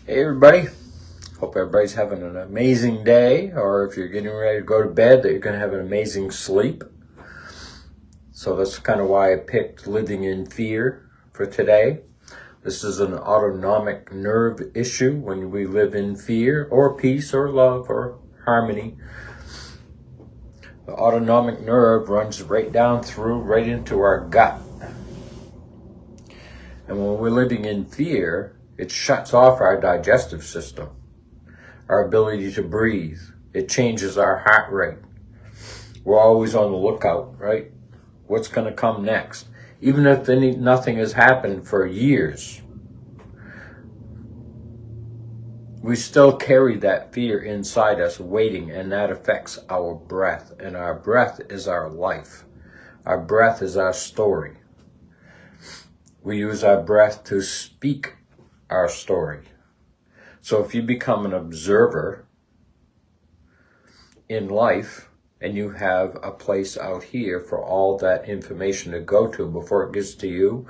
Hey everybody, hope everybody's having an amazing day, or if you're getting ready to go to bed, that you're going to have an amazing sleep. So that's kind of why I picked living in fear for today. This is an autonomic nerve issue when we live in fear or peace or love or harmony. The autonomic nerve runs right down through, right into our gut. And when we're living in fear, it shuts off our digestive system, our ability to breathe. It changes our heart rate. We're always on the lookout, right? What's going to come next? Even if nothing has happened for years, we still carry that fear inside us waiting, and that affects our breath. And our breath is our life. Our breath is our story. We use our breath to speak our story. So if you become an observer in life and you have a place out here for all that information to go to before it gets to you,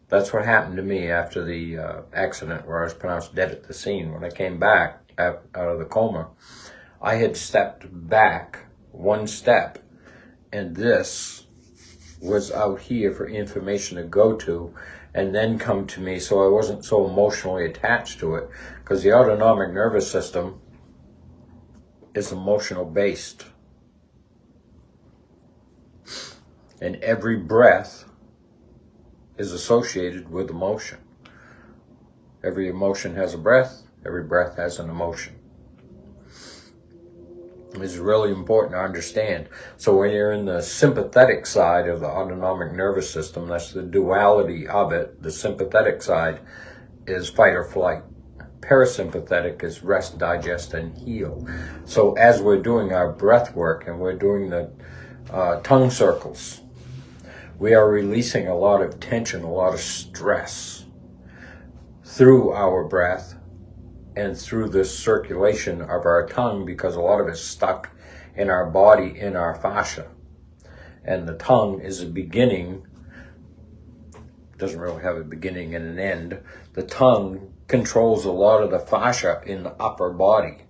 that's what happened to me after the accident where I was pronounced dead at the scene. When I came back out of the coma, I had stepped back one step, and this was out here for information to go to and then come to me, so I wasn't so emotionally attached to it, because the autonomic nervous system is emotional based. And every breath is associated with emotion. Every emotion has a breath, every breath has an emotion. It's really important to understand. So when you're in the sympathetic side of the autonomic nervous system, that's the duality of it. The sympathetic side is fight or flight. Parasympathetic is rest, digest, and heal. So as we're doing our breath work and we're doing the tongue circles, we are releasing a lot of tension, a lot of stress through our breath and through the circulation of our tongue, because a lot of it's stuck in our body, in our fascia. And the tongue is a beginning, doesn't really have a beginning and an end. The tongue controls a lot of the fascia in the upper body,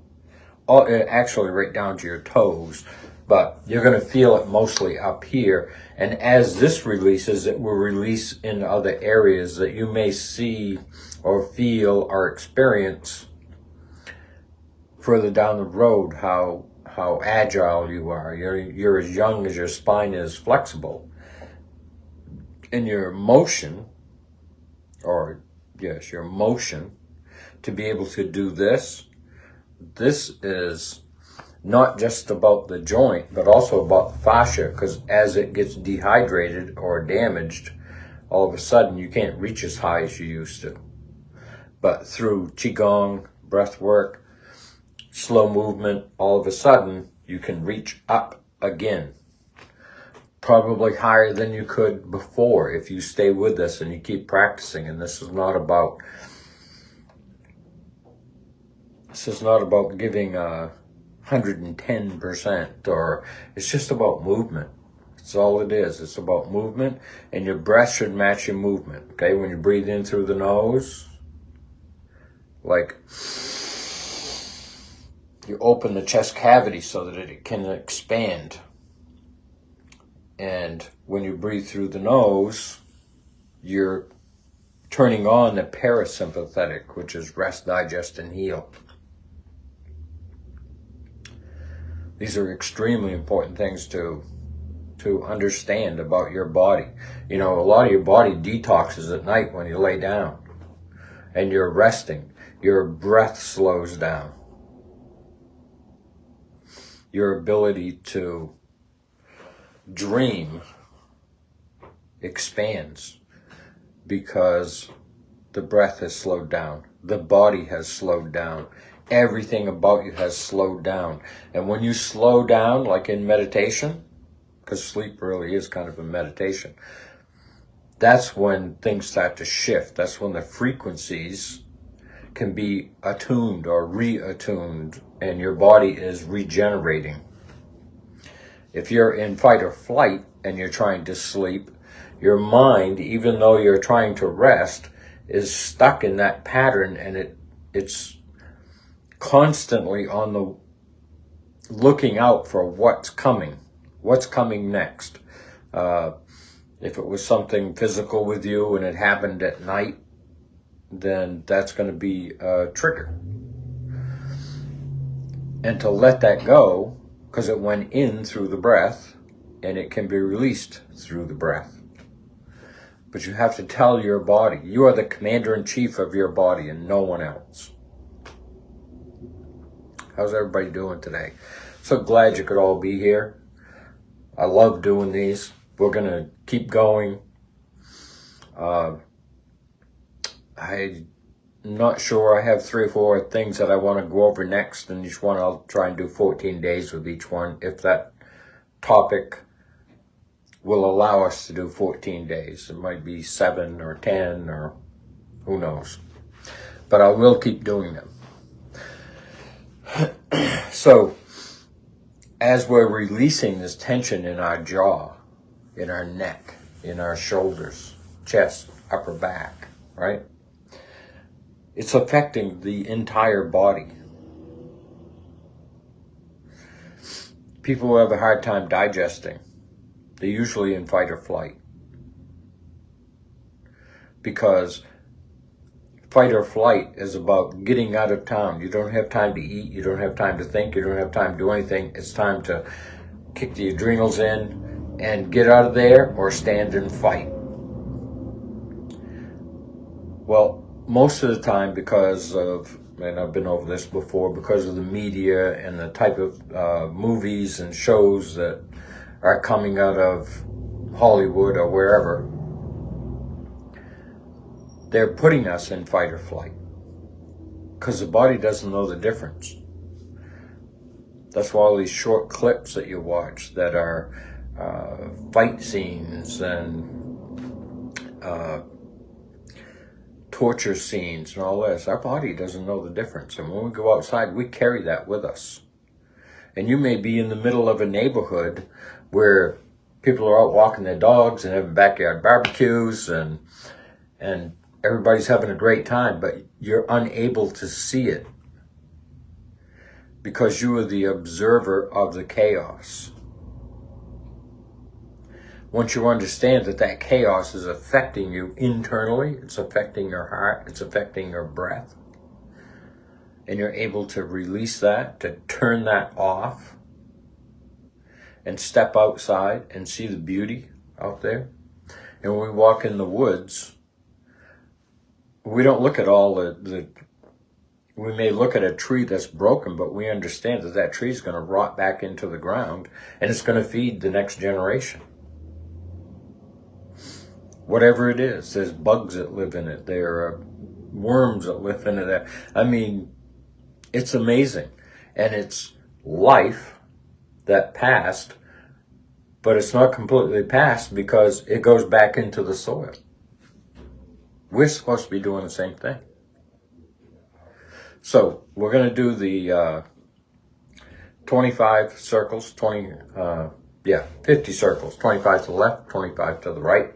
actually right down to your toes, but you're going to feel it mostly up here. And as this releases, it will release in other areas that you may see or feel or experience further down the road, how agile you are. You're as young as your spine is flexible. And your motion, your motion to be able to do this is not just about the joint, but also about the fascia, because as it gets dehydrated or damaged, all of a sudden you can't reach as high as you used to. But through Qigong, breath work, slow movement, all of a sudden you can reach up again, probably higher than you could before if you stay with this and you keep practicing. And this is not about giving 110%, or it's just about movement. That's all it is. It's about movement, and your breath should match your movement. Okay, when you breathe in through the nose, like you open the chest cavity so that it can expand. And when you breathe through the nose, you're turning on the parasympathetic, which is rest, digest, and heal. These are extremely important things to understand about your body. You know, a lot of your body detoxes at night when you lay down and you're resting. Your breath slows down. Your ability to dream expands because the breath has slowed down. The body has slowed down. Everything about you has slowed down. And when you slow down, like in meditation, because sleep really is kind of a meditation, that's when things start to shift. That's when the frequencies can be attuned or reattuned, and your body is regenerating. If you're in fight or flight and you're trying to sleep, your mind, even though you're trying to rest, is stuck in that pattern, and it's constantly on the looking out for what's coming next. If it was something physical with you and it happened at night, then that's going to be a trigger. And to let that go, because it went in through the breath, and it can be released through the breath. But you have to tell your body, you are the commander-in-chief of your body and no one else. How's everybody doing today? So glad you could all be here. I love doing these. We're going to keep going. I'm not sure. I have 3 or 4 things that I want to go over next, and each one I'll try and do 14 days with each one, if that topic will allow us to do 14 days. It might be 7 or 10 or who knows. But I will keep doing them. So, as we're releasing this tension in our jaw, in our neck, in our shoulders, chest, upper back, right? It's affecting the entire body. People who have a hard time digesting, they're usually in fight or flight. Because fight or flight is about getting out of town. You don't have time to eat, you don't have time to think, you don't have time to do anything. It's time to kick the adrenals in and get out of there or stand and fight. Well, most of the time, because of, and I've been over this before, because of the media and the type of movies and shows that are coming out of Hollywood or wherever, they're putting us in fight or flight because the body doesn't know the difference. That's why all these short clips that you watch that are fight scenes and torture scenes and all this, our body doesn't know the difference. And when we go outside, we carry that with us. And you may be in the middle of a neighborhood where people are out walking their dogs and having backyard barbecues and everybody's having a great time, but you're unable to see it because you are the observer of the chaos. Once you understand that that chaos is affecting you internally, it's affecting your heart, it's affecting your breath, and you're able to release that, to turn that off, and step outside and see the beauty out there. And when we walk in the woods, we don't look at all we may look at a tree that's broken, but we understand that that tree is going to rot back into the ground and it's going to feed the next generation. Whatever it is, there's bugs that live in it, there are worms that live in it. I mean, it's amazing. And it's life that passed, but it's not completely passed because it goes back into the soil. We're supposed to be doing the same thing. So we're going to do the 25 circles, 50 circles, 25 to the left, 25 to the right.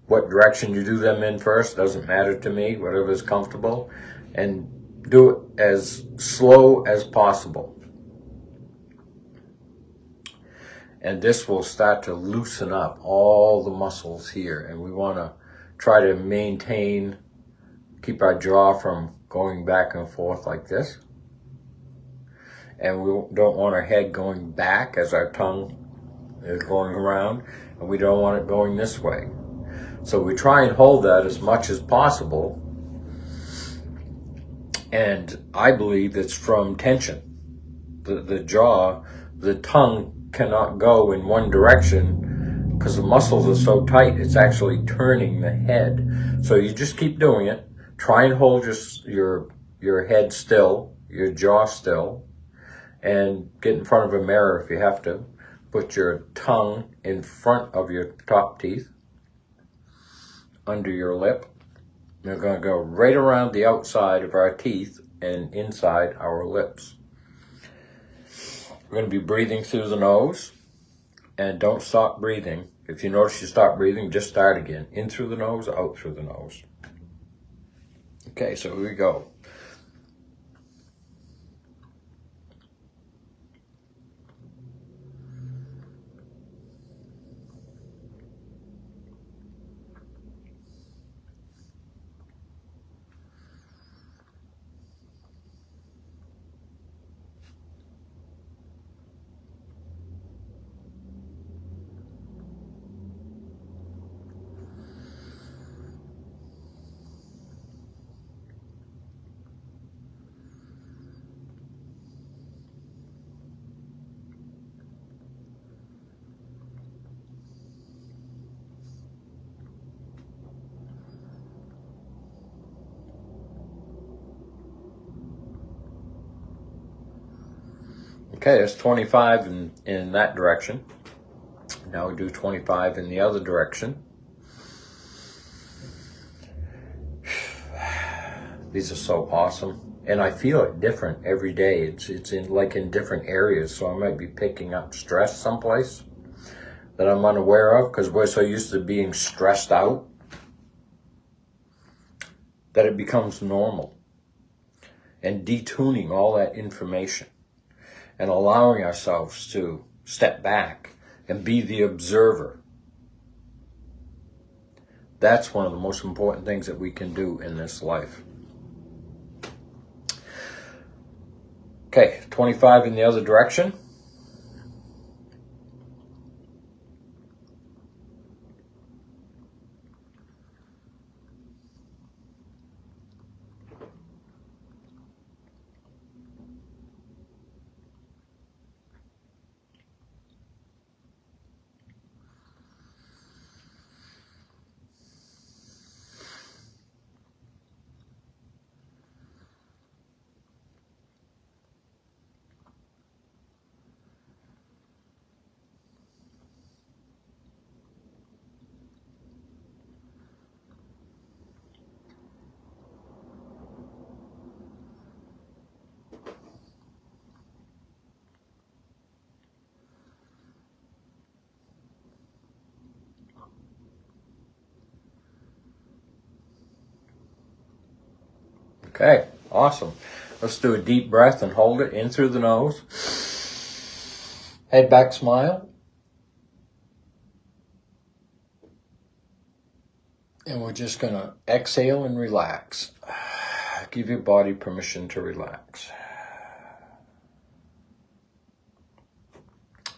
What direction you do them in first doesn't matter to me, whatever is comfortable. And do it as slow as possible. And this will start to loosen up all the muscles here. And we want to try to maintain, keep our jaw from going back and forth like this. And we don't want our head going back as our tongue is going around. And we don't want it going this way. So we try and hold that as much as possible. And I believe it's from tension. The jaw, the tongue cannot go in one direction because the muscles are so tight, it's actually turning the head. So you just keep doing it. Try and hold your head still, your jaw still, and get in front of a mirror if you have to. Put your tongue in front of your top teeth, under your lip. We're going to go right around the outside of our teeth and inside our lips. We're going to be breathing through the nose, and don't stop breathing. If you notice you stop breathing, just start again. In through the nose, out through the nose. Okay, so here we go. Okay, it's 25 in that direction. Now we do 25 in the other direction. These are so awesome. And I feel it different every day. It's in different areas. So I might be picking up stress someplace that I'm unaware of because we're so used to being stressed out that it becomes normal. And detuning all that information and allowing ourselves to step back and be the observer. That's one of the most important things that we can do in this life. Okay, 25 in the other direction. Okay, awesome. Let's do a deep breath and hold it in through the nose. Head back, smile. And we're just going to exhale and relax. Give your body permission to relax.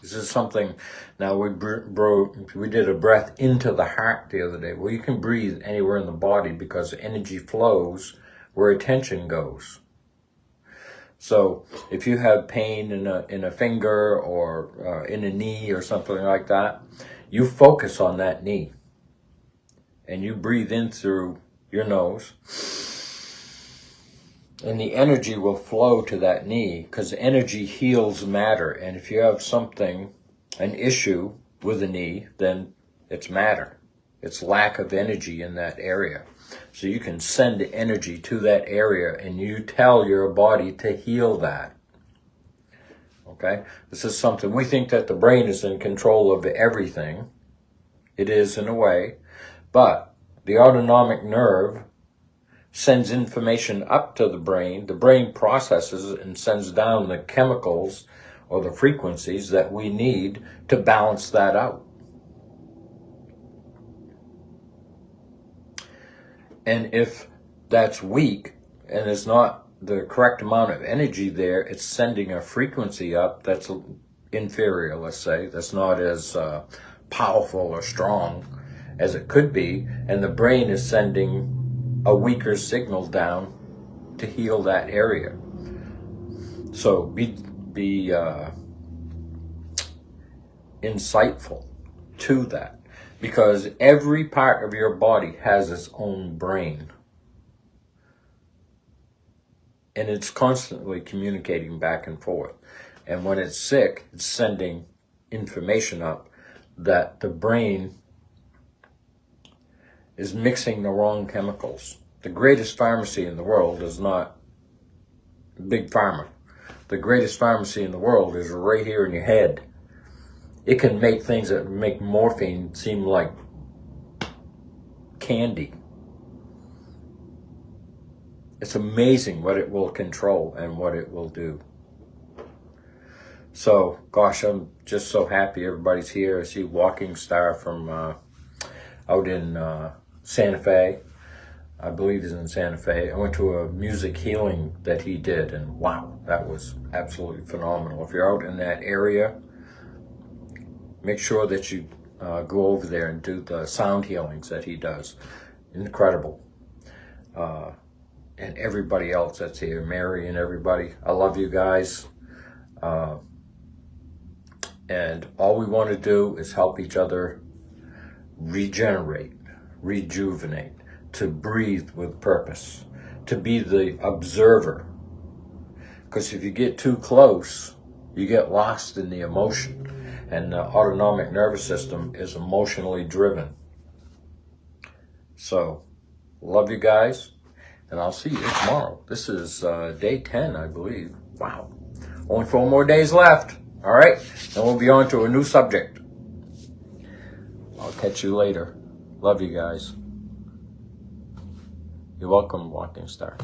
This is something, now we did a breath into the heart the other day. Well, you can breathe anywhere in the body because energy flows where attention goes. So if you have pain in a finger or in a knee or something like that, you focus on that knee and you breathe in through your nose and the energy will flow to that knee because energy heals matter. And if you have an issue with the knee, then it's matter. It's lack of energy in that area. So you can send energy to that area and you tell your body to heal that. Okay? This is something, we think that the brain is in control of everything. It is in a way. But the autonomic nerve sends information up to the brain processes and sends down the chemicals or the frequencies that we need to balance that out. And if that's weak and there's not the correct amount of energy there, it's sending a frequency up that's inferior, let's say, that's not as powerful or strong as it could be, and the brain is sending a weaker signal down to heal that area. So be insightful to that. Because every part of your body has its own brain. And it's constantly communicating back and forth. And when it's sick, it's sending information up that the brain is mixing the wrong chemicals. The greatest pharmacy in the world is not Big Pharma. The greatest pharmacy in the world is right here in your head. It can make things that make morphine seem like candy. It's amazing what it will control and what it will do. So, gosh, I'm just so happy everybody's here. I see Walking Star from out in Santa Fe. I believe he's in Santa Fe. I went to a music healing that he did, and wow, that was absolutely phenomenal. If you're out in that area, make sure that you go over there and do the sound healings that he does. Incredible. And everybody else that's here, Mary and everybody. I love you guys. And all we want to do is help each other regenerate, rejuvenate, to breathe with purpose, to be the observer. Because if you get too close, You get lost in the emotion. And the autonomic nervous system is emotionally driven. So, love you guys. And I'll see you tomorrow. This is day 10, I believe. Wow. Only 4 more days left. All right. Then we'll be on to a new subject. I'll catch you later. Love you guys. You're welcome, Walking Star.